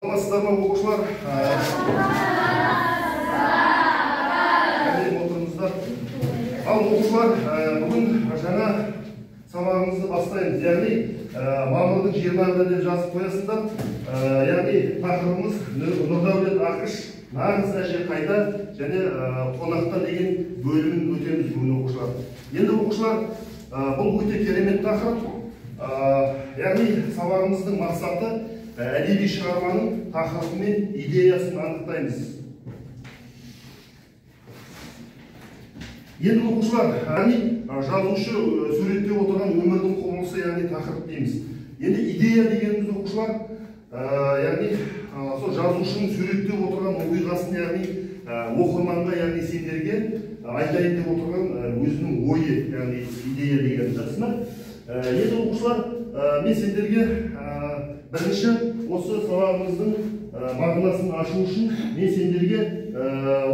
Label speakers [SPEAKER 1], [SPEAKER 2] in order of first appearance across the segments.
[SPEAKER 1] Саламатсыздар ма оқушылар? Отырыңыздар. Ал оқушылар, бүгін жаңа сабағымызды бастаймыз. Яғни мамырдың 20-ында деп жазып қоясыздар. Яғни тақырыбымыз Нұрдәулет Ақыш нағыз әже қайда және қонақта деген бөлімін өтеміз бүгін оқушылар. Енді оқушылар, бұл өте керемет тақырып. Яғни сабағымыздың мақсаты әдеби шығарманың тақырыбы мен идеясын анықтаймыз. Енді оқушылар, жазушы суреттеп отырған өмірдің құбылысы, яғни тақырып дейміз. Енді идея дегеніміз оқушылар, яғни сол жазушының суреттеп отырған оқиғасын, яғни оқырманға, яғни сендерге айтайын деп отырған өзінің ойы, яғни идея деген жақсына. Енді оқушылар, мен сендерге бірінші осы сабағымыздың мағынасын ашу үшін мен сендерге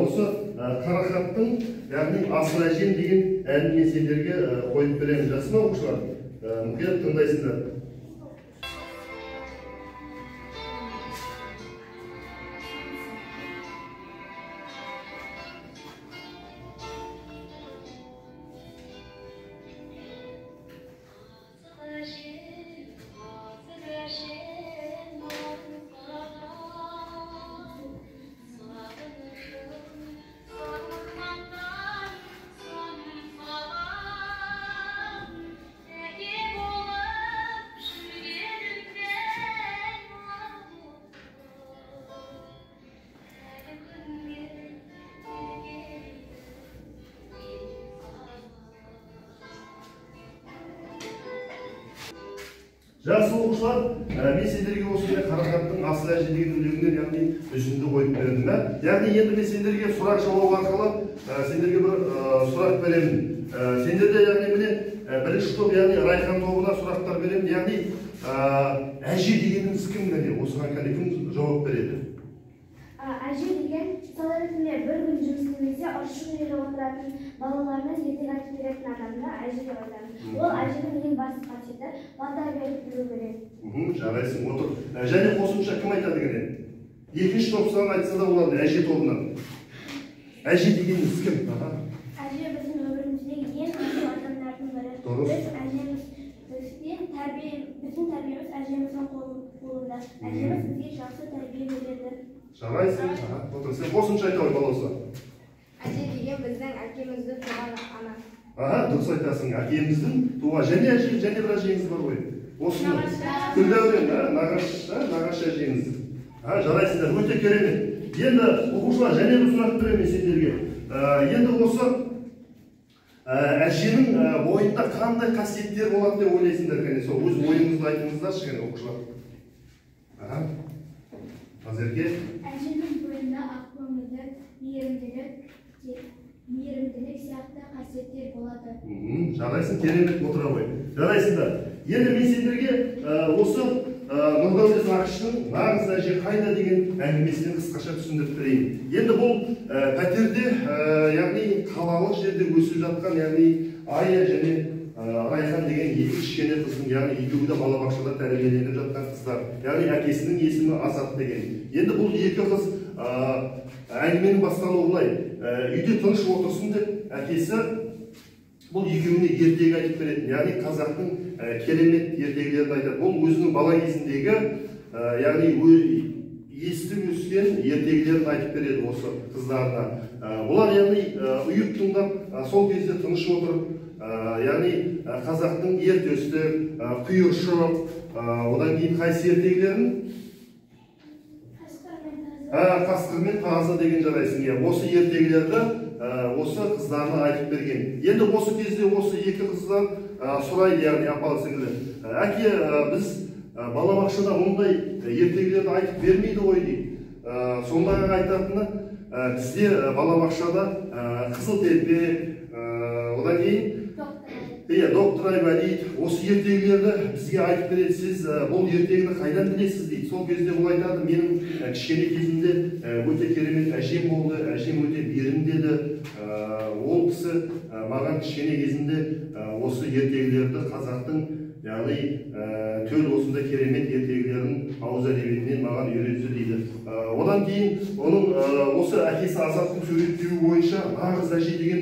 [SPEAKER 1] осы Қарақаттың, яғни Асыл әжем деген әнін мен сендерге қойып беремін. Жақсы ма оқушылар? Мұқият тыңдайсыңдар. Жақсы оқушылар, мен сендерге осындай Қарақаттың Асыл әже деген өлеңінен, яғни үзінді қойып бердім. Яғни енді мен сендерге сұрақ жауап арқылы сендерге бір сұрақ беремін. Сендерде яғни міне бірінші топ, яғни Райхан тобына сұрақтар беремін. Яғни әже дегеніміз кім міне? Осыған кім жауап береді?
[SPEAKER 2] Әже деген мысалы ретінде бір күн жұмыс істемесе, ұршық жерде отыратын балаларына ертең айтып беретін адамды әже деп айтамыз. Ол әженің ең басты қасиеті бата беріп білу керек.
[SPEAKER 1] Жарайсың, отыр. Және қосымша кім айтады екен? Екінші топсынан айтса да оларды әже тобынан. Әже дегеніміз кім?
[SPEAKER 2] Әже біздің өміріміздегі ең басты адамдардың бірі. Біз әжеміз, біздің тәрбиеміз әжеміздің қолында. Әжеміз бізге жақсы тәрбие береді.
[SPEAKER 1] Жарайсың, отыр. Сен қосымша айта ғой балауса.
[SPEAKER 2] Әже деген біздің әкемізді туған ана.
[SPEAKER 1] Дұрыс айтасың, әкеміздің туған және әже, және бір әжеңіз бар ғой. Осыны Күлдәурен, нағашы әжеңіз. Жарайсыңдар, өте керемет. Енді оқушылар, және бір сұрақ беремін сендерге. Енді осы әженің бойында қандай қасиеттер болады деп ойлайсыңдар? Сол өз ойыңызды айтыңыздаршы, оқушылар. Қазірге
[SPEAKER 2] әженің бойында ақкөңілдік, мейірімділік сияқты қасиеттер болады.
[SPEAKER 1] Жарайсың, керемет отыра ғой. Жарайсыңдар. Енді мен сендерге осы Нұрдәулет Ақыштың нағыз әже қайда деген әңгімесін қысқаша түсіндіріп берейін. Енді бұл пәтерде, яғни қалалық жерде өсіп жатқан, яғни Ая және Райхан деген екі кішкене қыздың, яғни екеуі де балабақшада тәрбиеленіп жатқан қыздар. Яғни әкесінің есімі Азат деген. Енді бұл екі қыз әңгіменің басталуы былай. Үйде тыныш отырсын деп әкесі бұл екеуіне ертегі айтып беретін. Яғни қазақтың керемет ертегілерін айтады. Бұл өзінің бала кезіндегі, яғни естіп өскен ертегілерін айтып береді осы қыздарына. Бұлар яғни ұйып тыңдап, сол кезде тыныш отырып, яғни қазақтың ер төстік, құйыршық, одан кейін қайсы ертегілерін? Қасқыр мен тазы деген жарайсың. Осы ертегілерді осы қыздарына айтып берген. Енді осы кезде осы екі қыздан сұрайды, яғни апалы-сіңлі. Әке, біз балабақшада мұндай ертегілерді айтып бермейді ғой дейді. Сондағы айтатыны, бізде балабақшада Қызылтелпек, одан кейін доктор Айбалит осы ертегілерді бізге айтып береді. Сіз бұл ертегіні қайдан білесіз дейді. Сол кезде ол айтады, менің кішкене кезімде өте керемет әжем болды, әжем өте берімдеді. Ол кісі маған кішкене кезінде осы ертегілерді қазақтың яғни төл осындай керемет ертегілерін ауыз әдебиетінен маған үйретті дейді. Одан кейін оның осы әкесі Азаттың суреттеуі бойынша нағыз әже деген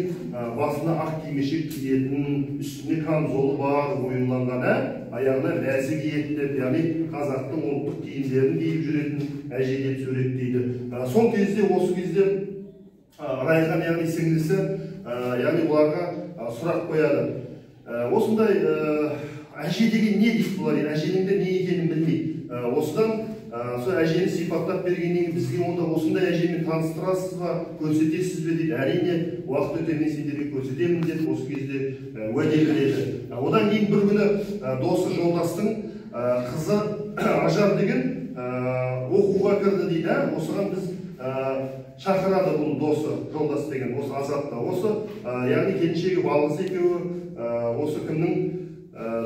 [SPEAKER 1] басына ақ кимешек киетін, үстіне камзолы бар, оюланған, аяғына бәсі киетін, яғни қазақтың ұлттық киімдерін киіп жүретін әже деп суреттейді. Сол кезде, осы кезде Райхан, яғни сіңлісі, яғни оларға сұрақ қояды. Осындай әже деген не дейді бұлар, әженің де не екенін білмейді. Осыдан сол әжені сипаттап бергеннен кейін бізге онда осындай әжемен таныстырасыз ба, көрсетесіз бе дейді. Әрине, уақыт өте мен сендерге көрсетемін деп осы кезде уәде береді. Одан кейін бір күні досы жолдастың қызы Ажар деген оқуға кірді дейді. Осыған біз шақырады бұл досы жолдас деген, осы Азатта. Осы яғни келіншегі балғыз екеуі осы кімнің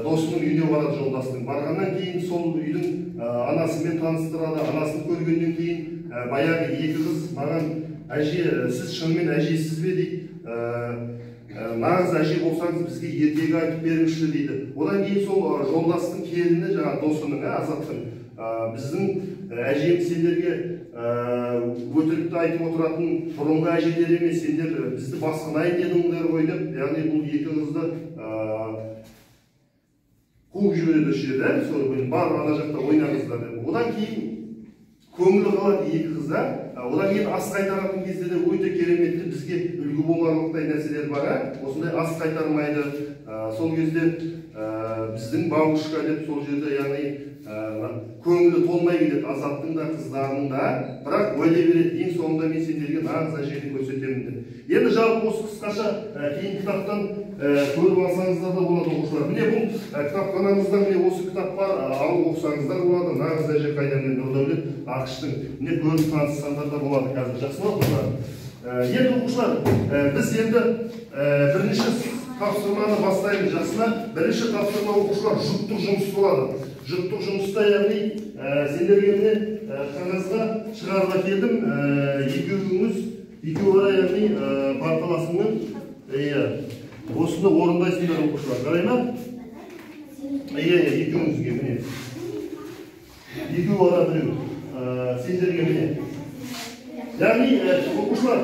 [SPEAKER 1] досының үйіне барады жолдастың. Барғаннан кейін сол үйдің анасымен таныстырады. Анасын көргеннен кейін баяғы екі қыз маған әже, сіз шынымен әжесіз бе дейді. Нағыз әже болсаңыз бізге ертегі айтып беріңізші дейді. Одан кейін сол жолдастың келіні, жаңа досының, Азаттың, біздің әжем сендерге өтірікті айтып отыратын бұрынғы әжелер емес, сендер бізді басқынайын дедіңдер ғой деп, яғни бұл екі қызды қуып жібереді осы жерде, сол бар ана жақта ойнаңыздар деп. Одан кейін көңілі қалады екі қызда. Одан кейін ас қайтаратын кезде де өте кереметті бізге үлгі боларлықтай нәрселер бар. Осындай ас қайтармайды. Сол кезде біздің бабушка деп сол жерде, яғни көңілі толмай келеді Азаттың да қыздарының да, бірақ уәде береді, ең соңында мен сендерге нағыз әжені көрсетемін деп. Енді жалпы осы қысқаша кейін кітаптан көріп алсаңыздар да болады оқушылар. Міне бұл кітапханамызда міне осы кітап бар, алып оқысаңыздар болады. Нағыз әже қайда, мен Нұрдәулет Ақыштың. Міне көріп таныссаңдар да болады қазір. Жақсы ма оқушылар? Енді оқушылар, біз енді бірінші тапсырманы бастаймыз. Жақсы ма? Бірінші тапсырма оқушылар жұптық жұмыс болады. Жұптық жұмыста, яғни сендерге міне қағазға шығарып әкелдім. Екеуі ара, яғни парталасыңмен осыны орындайсыңдар оқушылар. Қарай ма? Екеуіңізге міне. Екеуі ара біреу. Сендерге міне. Яғни оқушылар,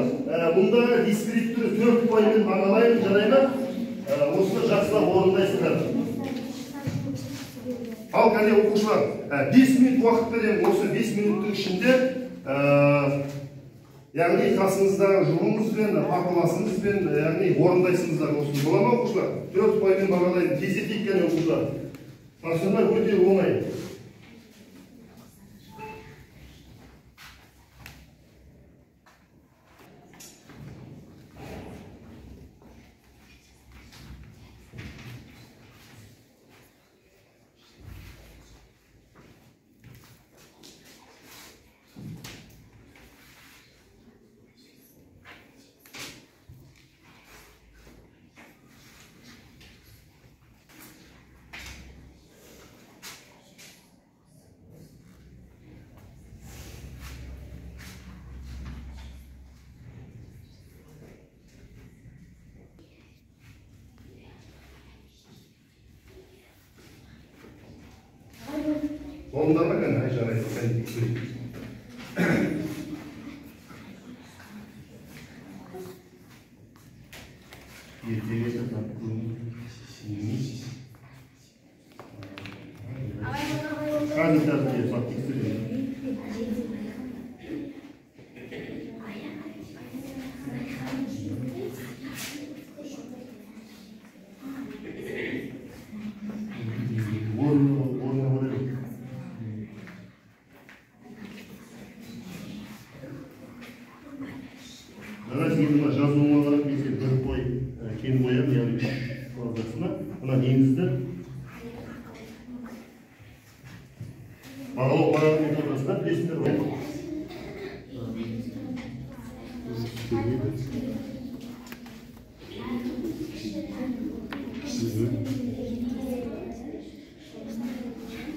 [SPEAKER 1] бұнда дискретті 4 паймен бағалаймын, жарай ма? Осыны жақсылап орындайсыңдар. Ал қане оқушылар, 5 минут уақыт беремін. Осы 5 минуттың ішінде яғни қасыңыздағы жұбыңызбен, парталасыңызбен, яғни орындайсыңыздар осыны. Бола ма оқушылар? 4 паймен бағалаймын. Тездетейік қане оқушылар. Тапсырма өте оңай. Ondan da ben aşağıya sen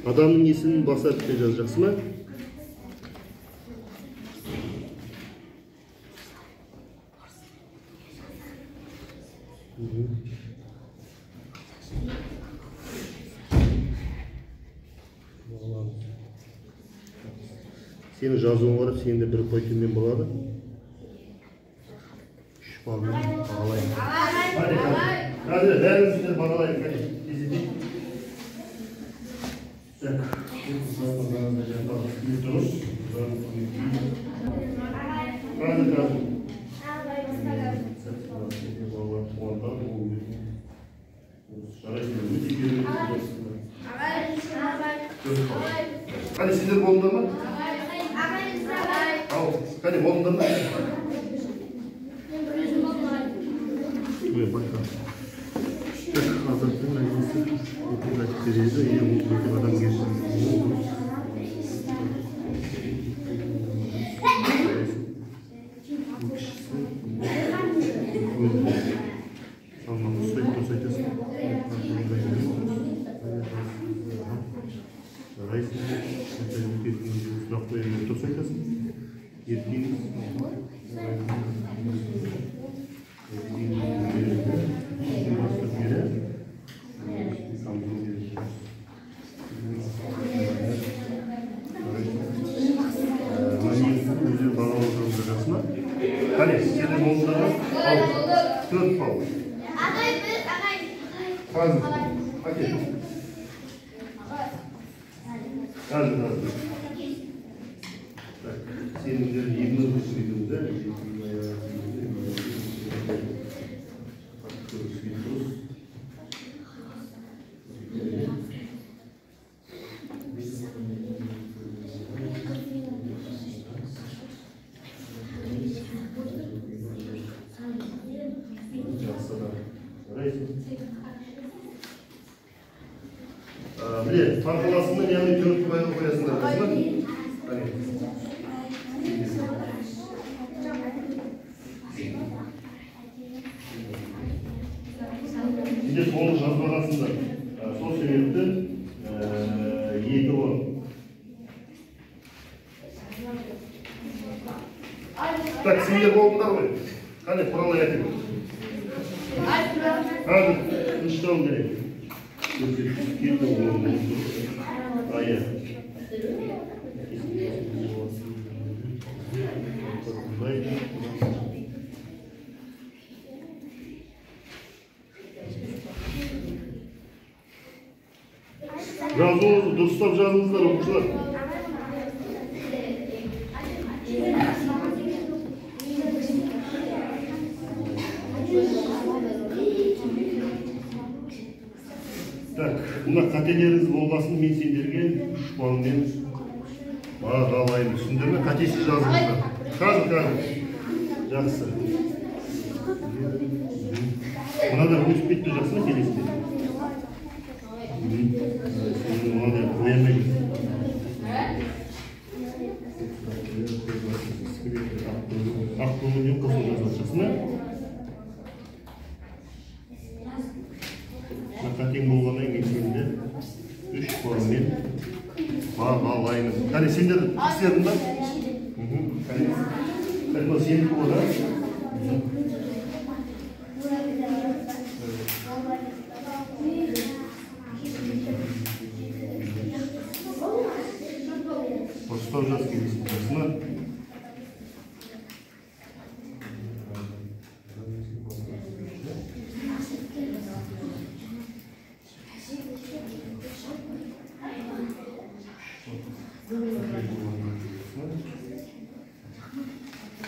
[SPEAKER 1] Adamın есімін баса бітте жаз, жақсы ма? Сені жазуың барып, сені де бір қойтынмен болады. 3 балмен бағалайын. Қазір бәріңіздер бағалайын. Қане сіздер болыңдар ма? Қане болыңдар ма? Азаттың әйесі өтіп айтып береді, ең өтіп адам кешірім. Салманы ұстайды, дұрыс айтасың. Жарайсың, сұрақ қойып дұрыс айтасың. Еркеңіз. Қане, сені болдыңдар ма? Ал, 4 бал. Қазір, әкел. Қазір. Сеніңдер 20 көшіргенімді. Біле, парқыласында яғни 4 байға қоясыңдар. Сендер толық жазбағансыңдар. Сол себепті 2 болады. Так, сендер болдыңдар ғой. Қане, құралай әкел. Қазір, үштауым керек. Кетті орында. Ая. Жазуыңызды дұрыстап жазыңыздар, оқушылар. Так, мына қателеріңіз болғасын, мен сендерге 3 балмен бағалаймын. Түсіндіңдер ме? Қатесіз жазыңыздар. Қазір. Жақсы. Мынадар өтіп кетті, жақсы ма келесіне? Мынадар қоямайды. Ақ көңілден қосыл жазылады, жақсы ма? Қатең болғаннан кейін сендер 3 балмен бағалаймыз. Қане, сендер істедің ба? Қане, сендік ода? Ұрыстау жаз келесің, жасына?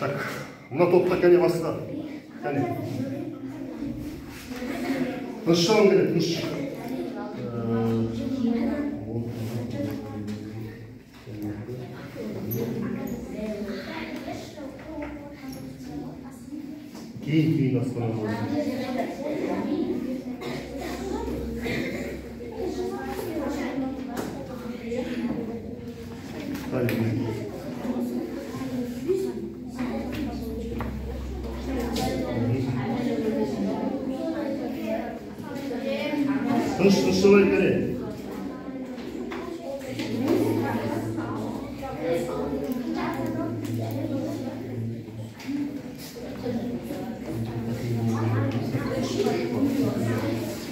[SPEAKER 1] Так, мына топта кәне басқа. Кәне. Тыныш шауын керек, тыныш. Кейін аспана болады. Тыныштылай керек.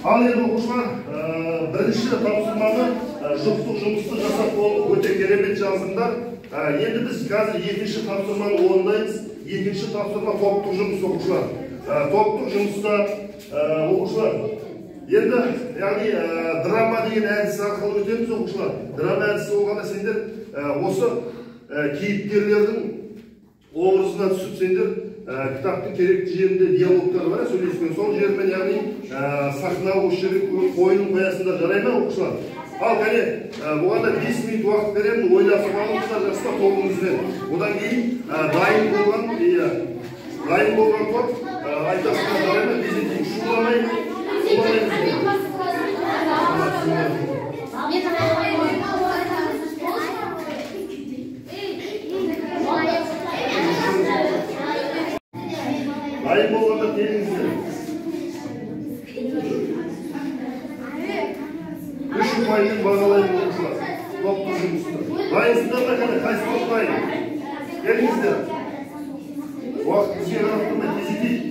[SPEAKER 1] Ал енді оқушылар, бірінші тапсырманы жұптық жұмысты жасап болып өте керемет жаздыңдар. Енді біз қазір екінші тапсырманы орындаймыз. Екінші тапсырма топтық жұмыс оқушылар. Топтық жұмыста оқушылар. Енді, яғни драма деген әдіс арқылы өтеміз оқушылар. Драма әдісі болғанда сендер осы кейіпкерлердің образына түсіп сендер кітаптың керекті жерінде диалогтар бар, сөйлескен. Сол жермен, яғни сахна осы жерге қойылым қоясында жарай ма оқушылар? Ал кәне, бұғанда 5 минут уақыт беремін, ойласып алыңыздар жасқа тобыңызбен. Одан кейін дайын болған топ айтасыздар жарай ма? Бізден кейін шуламай, дайын болғанда келіңіздер. 3 ұпаймен бағалаймын оқушылар. Топтық жұмысты. Дайынсыздар да қане, қайсы топтайын? Келіңіздер. Уақыт бізге қарап тұрмай тездетейік.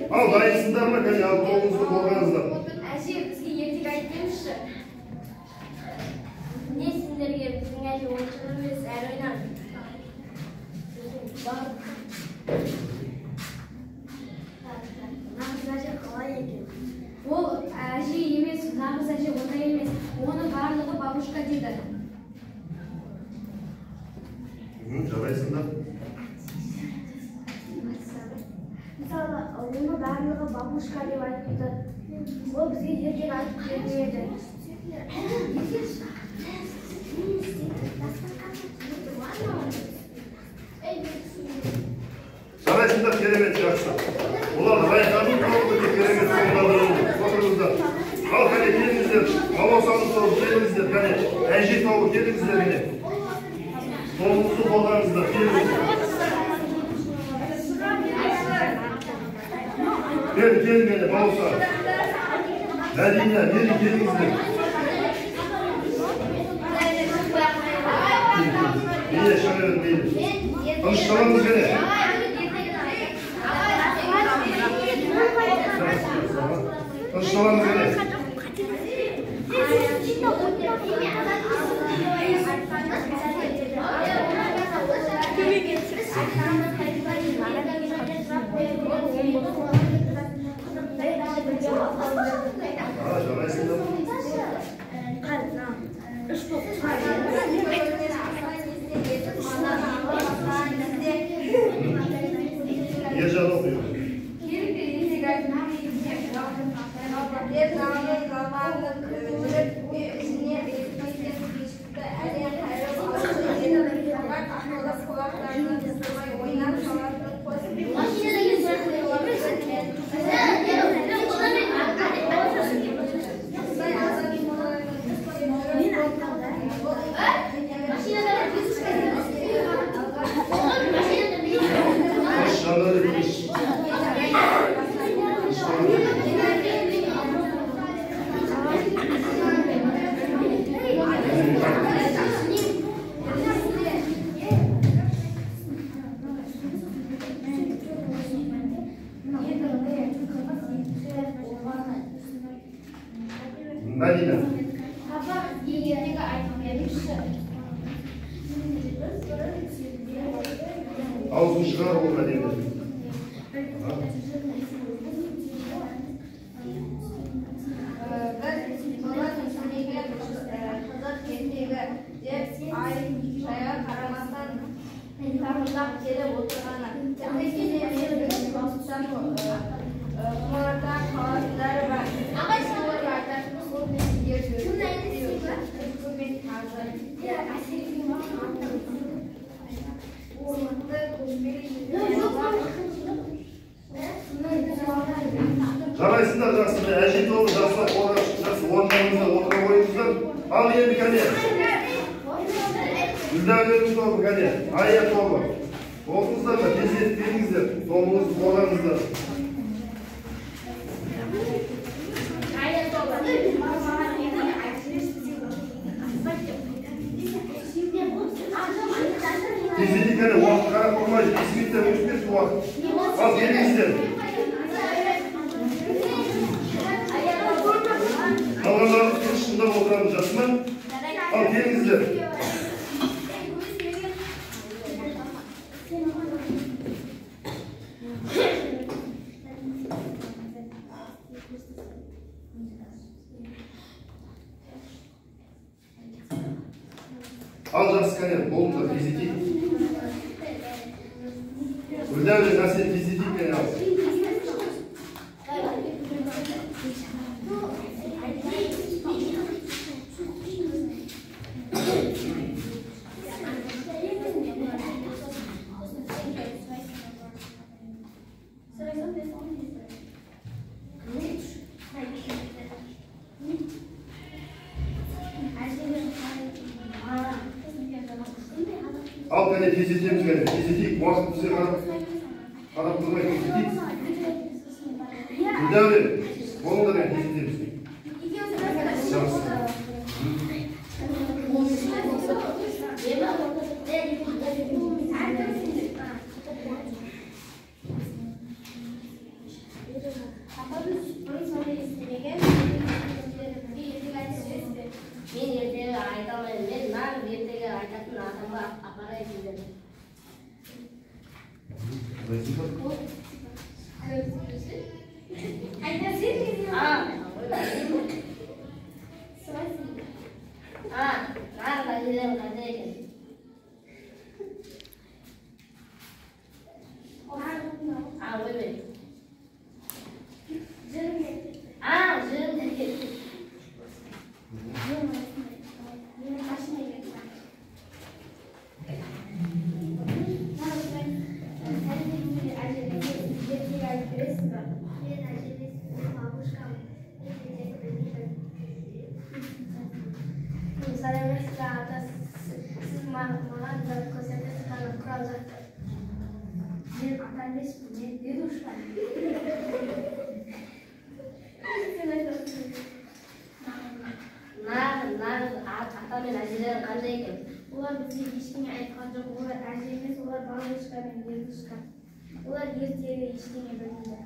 [SPEAKER 1] Ал дайынсыздар ма, кәне ал тоғызды болғаныздар.
[SPEAKER 2] Әже, бізге ертек айтпеңізші. Не сендерге біздің әже ойыншық емес, әрі ойнады. Нағыз әже қалай екен?
[SPEAKER 3] Ол әже емес, нағыз әже ондай емес. Оны барлығы бабушка дейді.
[SPEAKER 1] Жарайсыңдар.
[SPEAKER 2] Мысалы, оны барлығы бабушка деп айтты. Ол бізге ертек айтып бермеді.
[SPEAKER 1] Жарайсыңдар, керемет жақсы. Олар райханың қауымды керемет соңдалырыңды. Отырыңыздар. Ал кәне келіңіздер. Балаусаңыз тауып келіңіздер. Кәне әже тауып келіңіздер. Соңыңызды болғаныздар. Келіңіздер. Кел мені, балуса. Мәдина, мені келіңіздер. Мені шағырын мені. Тынышталыңыз кәне. Тынышталыңыз кәне. Мәдина. Аузын шығар ол Мәдина.
[SPEAKER 3] мұрындап келіп отырғаны. Құмарда қаласындары бар. Оларға айтатынымыз ол меселдерді
[SPEAKER 1] Жарайсыңдар жақсы, әже тобы жақсы орындарыңызда отыра қойыңыздар. Ал енді кәне. Гүлдәулердің тобы кәне, ая тобы. Оқыңыздар ма, тезет беріңіздер, тобыңызды қораңыздар. Тезет кәне, уақыт қарап тұрмайды, 5 минуттан өтіп кетті уақыт. Ал беріңіздер. Қалғандарымыз күрішінде отырамыз, жақсы ма? Ал беріңіздер. Ал жақсы кәне, болыңдар, тезетейік. Гүлдәулер, нәрсені тезетейік кәне ал. Ал кәне тезетеміз кәне, тезетейік, уақыт бізге қарап тұрмай тезетейік. Гүлдәулер, болыңдар кәне тезетеміз. Жақсы.
[SPEAKER 4] Мен ертегі айта алмаймын, мен нағыз ертегі айтатын адамға апарайын дедім. Нағыз әжелерім қандай екен? Ойбай. Жүріңдер. Нағыз ата мен әжелерің қандай екен?
[SPEAKER 2] Олар бізге ештеңе айтқан жоқ, олар әже емес, олар бабушка мен дедушка. Олар ертегі ештеңе білмейді.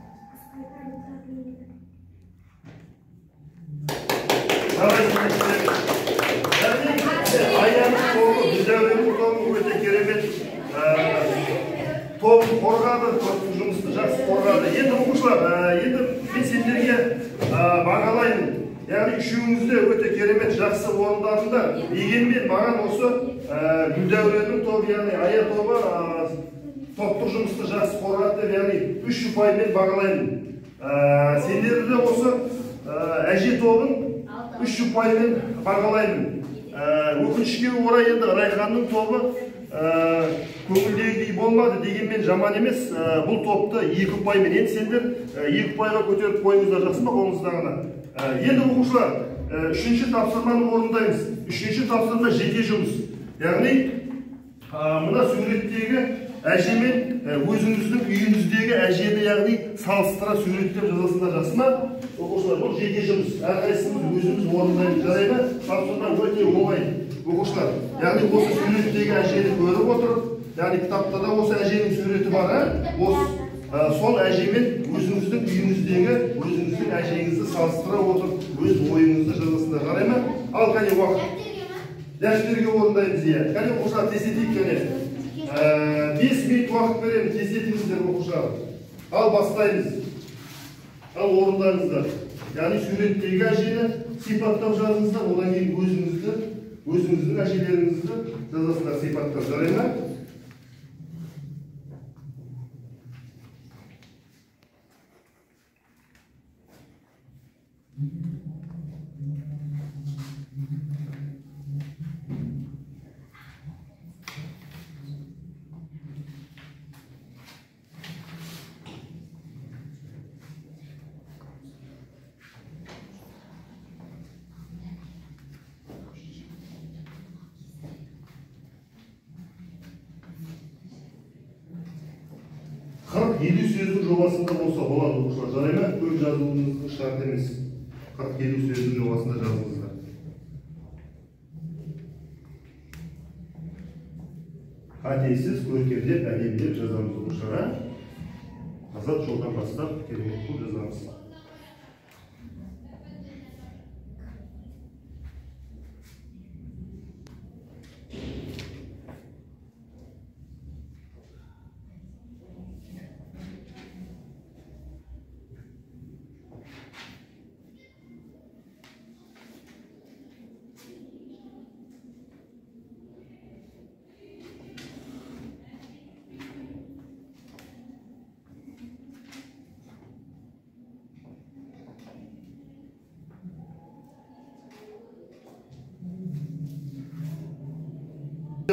[SPEAKER 1] Аяның тобы, Гүлдәулердің тобы өте керемет тобын қорғады, жұмысты жақсы қорғады. Енді оқушылар, енді мен сендерге бағалаймын. Яғни үшеуіңізде өте керемет жақсы орындарында. Дегенмен маған осы Гүлдәулердің тобы, яғни ая тобы топтық жұмысты жақсы қорғады деп, яғни 3 ұпаймен бағалаймын. Сендерді осы әже тобын 3 ұпаймен бағалаймын. Өкінішке орай енді Райханның тобы көңілдегідей болмады, дегенмен жаман емес. Бұл топты 2 ұпаймен, енді сендер 2 ұпайға көтеріп қойыңыздар, жақсы ма қолыңыздағына? Енді оқушылар, 3-ші тапсырманы орындаймыз. 3-ші тапсырма жеке жұмыс. Яғни, мына суреттегі әжемен өзіңіздің үйіңіздегі әжені, яғни салыстыра суреттеп жазасыңдар, жақсы ма? Оқушылар, бұл жеке жұмыс. Әрқайсымыз өзіміз орындаймыз, жарай ма? Тапсырма өте оңай. Оқушылар, яғни осы суреттегі әжені көріп отырып, яғни кітапта да осы әженің суреті бар, сол әжемен өзіңіздің үйіңіздегі өзіңіздің әжеңізді салыстыра отырып, өз ойыңызды жазасыңдар, жарай ма? Ал кәне уақыт. Дәптерге орындаймыз, иә. Кәне оқушылар, тездетейік кәне. 5 минут уақыт беремін, тездетіңіздер оқушылар. Ал бастаймыз. Ал орындаңыздар. Яғни суреттегі әжені сипаттап жазыңыздар, одан кейін өзіңіздің әжелеріңізді жазасыңдар сипаттап, жарай ма? Елу сөздің жобасында болса болады оқушылар, жарай ма? Көп жазуыңыз шарт емес. 40-50 сөздің жобасында жазыңыздар. Қатесіз, көркемдеп, әдемілеп жазамыз оқушылар. Азат жолдан бастап керемет қылып жазамыз.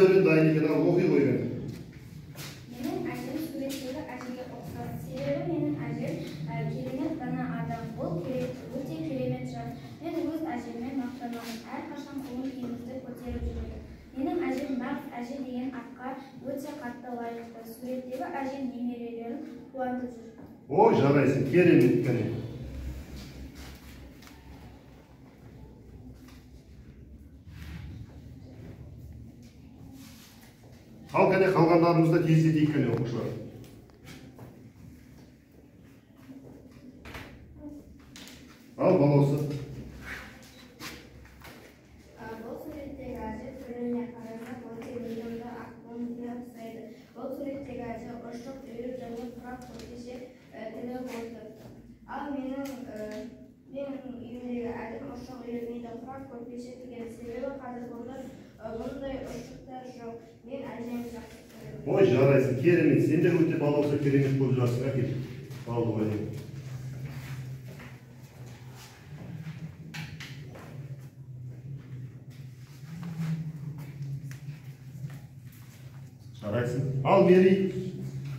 [SPEAKER 1] Dayını kadar okuyor koyuyor.
[SPEAKER 3] Менің әжем суреттегі әжеге ұқсас. Себебі менің әжем керемет дана адам. Ол өте керемет жан. Мен өз әжеммен мақтанамын. Әрқашан қолын киімізді көтеріп жүреді. Менің әжем нағыз әже деген атқа өте қатты лайықты. Суреттегі әжем немерелерін қуантып жүр.
[SPEAKER 1] О, жарайсың, керемет кәне. Ал кәне қалғандарымызды тездетейік кәне оқушылар. Ал балаусы.
[SPEAKER 3] Бұл суреттегі әже түріне қарасақ өте мейірімді ақылына ұқсайды. Бұл суреттегі әже ұршық үйіріп және құрақ көрпеше тігіп отыр. Ал менің үйімдегі әжем ұршық үйірмейді, құрақ көрпеше тігеді. Себебі қазір бұндай ұршықтар жоқ. Мен әжемді жақсы көремін.
[SPEAKER 1] Ой, жарайсың, керемет. Сен де өте балаусы керемет болып жарсың, әкел. Алды ғой. Жарайсың. Ал Мери.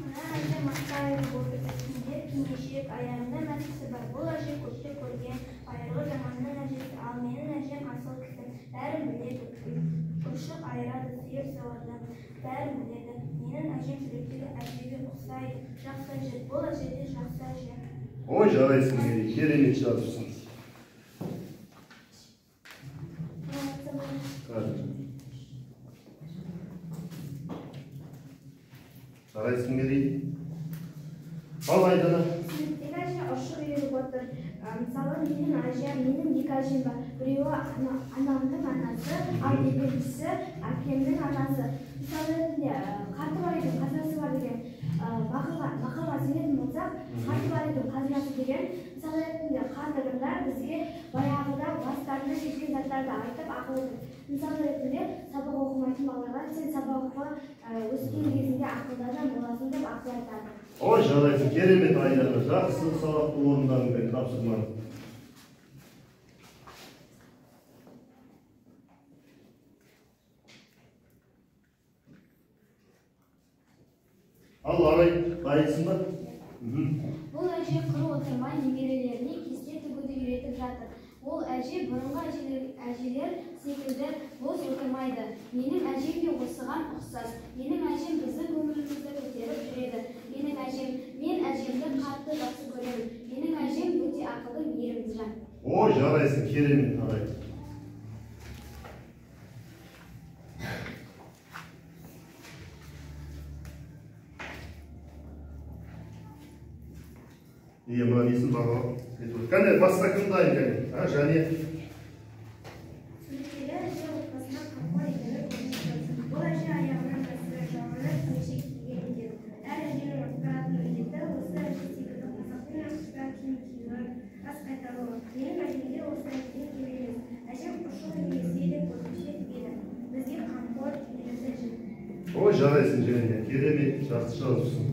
[SPEAKER 2] Мына әже мақтайды болып үстінде кимешек, аяғында мәсісі бар. Бұл әже көпте көрген айырғы заманның әжесі. Ал менің әжем асыл кісі. Бәрін біледі. Ұршық айырады, сүйек сауады. Бәрін біледі. Менің әжем жүректегі әжеге ұқсайды. Жақсы әже. Бұл әже де жақсы әже.
[SPEAKER 1] Ой, жарайсың, Мери. Керемет жазыпсың. Жарайсың, Мери. Ал Айдана.
[SPEAKER 2] Суреттегі әже ұршық үйіріп отыр. Мысалы, менің әжем, менің екі әжем бар. Біреуі анамның анасы, ал екіншісі әкемнің анасы. Мысалы ретінде қарты бар екен, қазынасы бар деген мақалға сенетін болсақ, қарты бар екен, қазынасы деген. Мысалы ретінде қарттығында бізге баяғыда бастарына жеткен заттарды айтып ақыл етеді. Мысалы ретінде сабақ оқымайтын балаларға сен сабақ оқы, өскен кезінде ақылдадан боласың деп ақыл айтады.
[SPEAKER 1] Ой, жарайсың, керемет Айдана. Жақсы сабақты орындадың мен тапсырманы. Ал Арай, дайынсың ба?
[SPEAKER 3] Бұл әже құр отырмай немерелеріне кесте тігуді үйретіп жатыр. Ол әже бұрынғы әжелер секілді бос отырмайды. Менің әжем де осыған ұқсас. Менің әжем біздің көңілімізді көтеріп жүреді. Мен әжемді қатты жақсы көремін. Менің әжем өте ақылды, мейірімді жан.
[SPEAKER 1] Ой, жарайсың, керемет Арай. Мына несін бағалап. Кәне, басқа кім дайын кәне? Және?
[SPEAKER 2] Суреттегі әже отбасына қамқор екені көрсетеді. Бұл әже аяғынан кәсібі жағына кимешек киген екен. Әр әженің отыратын міндеті осы әже секілді қазақтың ақшыға киім киюі, ас қайтаруы. Менің әжемде осы әжеден кем емес. Әжем ұршық үйірсе де көрпеше тігеді. Бізге қамқор мейірімді әже.
[SPEAKER 1] Ой, жарайсың және, керемет, жақсы жазыпсың.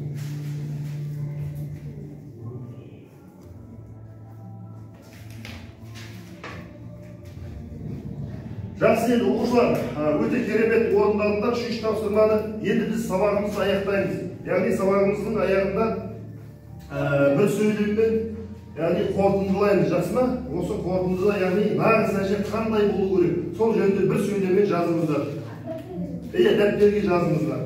[SPEAKER 1] Жақсы, енді оқушылар, өте керемет орындадыңдар 3 тапсырманы. Енді біз сабағымызды аяқтаймыз. Яғни сабағымыздың аяғында бір сөйлеммен, яғни қорытындылаймыз, жақсы ма? Осы қорытындыда, яғни нағыз әже қандай болу керек? Сол жөнінде бір сөйлеммен жазыңыздар. Дәптерге жазыңыздар.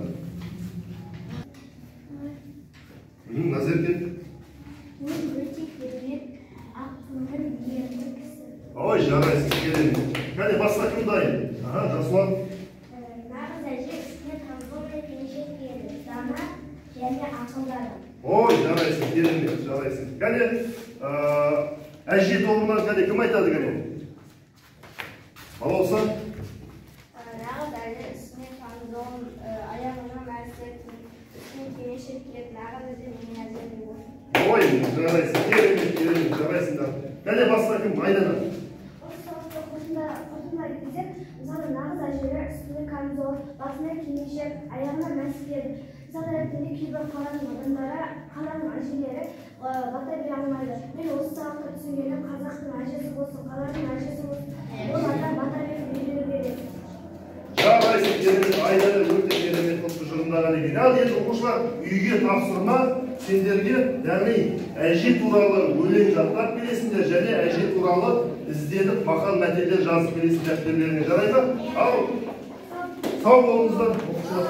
[SPEAKER 1] Назерке.
[SPEAKER 2] Мен өте керемет, ақылды, ерлі кісі.
[SPEAKER 1] Ой, жарайсыз, керемет. Кәне, басқа кім дайын? Жасұлан.
[SPEAKER 2] Нағыз әже үстіне қамзол мен келешек берді. Дана және ақылды адам.
[SPEAKER 1] Ой, жарайсың, керемет, жарайсың. Кәне, әже тобынан кәне кім айтады кәне? Балауса?
[SPEAKER 2] Нағыз әже үстіне қамзол, аяғына мәсет, үстіне келешек берді. Нағыз әже менің әжем болды.
[SPEAKER 1] Ой, жарайсың, керемет, керемет, жарайсыңдар. Кәне, басқа кім айдана?
[SPEAKER 2] Мысалы, нағыз әжелер үстіне камзол, басына кимешек, аяғына мәскер. Мысалы, ретінде кейбір қаланың адамдары, қаланың әжелері бата бере алмайды. Мен осы сабақта түсінгенім, қазақтың әжесі болсын, қаланың әжесі болсын, ол адам бата беру керек.
[SPEAKER 1] Жарайсың, керемет, айдана өте керемет қылып тұжырымдаған екен. Ал енді оқушылар үйге тапсырма сендерге, яғни әже туралы өлең жаттап келесіңдер және әже туралы ізденіп мақал мәтелдер жазып келесіңдер дәптерлеріңе. Жарай ма? Ал сау болыңыздар оқушылар.